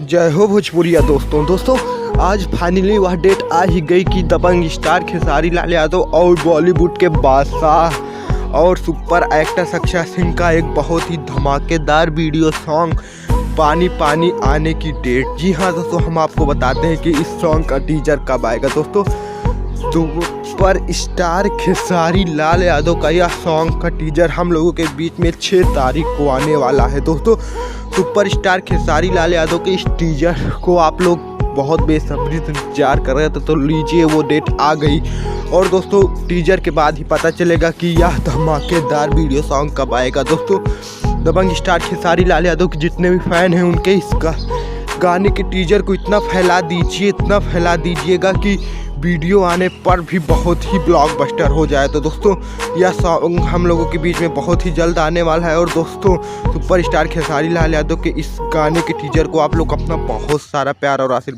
जय हो भोजपुरिया दोस्तों आज फाइनली वह डेट आ ही गई कि दबंग स्टार खेसारी लाल यादव और बॉलीवुड के बादशाह और सुपर एक्टर सक्षा सिंह का एक बहुत ही धमाकेदार वीडियो सॉन्ग पानी पानी आने की डेट। जी हाँ दोस्तों, हम आपको बताते हैं कि इस सॉन्ग का टीजर कब आएगा। दोस्तों सुपर स्टार खेसारी लाल यादव का यह सॉन्ग का टीजर हम लोगों के बीच में 6 तारीख को आने वाला है। दोस्तों सुपर स्टार खेसारी लाल यादव के इस टीजर को आप लोग बहुत बेसब्री से इंतजार कर रहे थे, तो लीजिए वो डेट आ गई। और दोस्तों टीजर के बाद ही पता चलेगा कि यह धमाकेदार वीडियो सॉन्ग कब आएगा। दोस्तों दबंग स्टार खेसारी लाल यादव के जितने भी फैन हैं उनके इस गाने के टीजर को इतना फैला दीजिएगा कि वीडियो आने पर भी बहुत ही ब्लॉकबस्टर हो जाए। तो दोस्तों यह सॉन्ग हम लोगों के बीच में बहुत ही जल्द आने वाला है। और दोस्तों सुपर स्टार खेसारी लाल यादव के इस गाने के टीजर को आप लोग अपना बहुत सारा प्यार और आशीर्वाद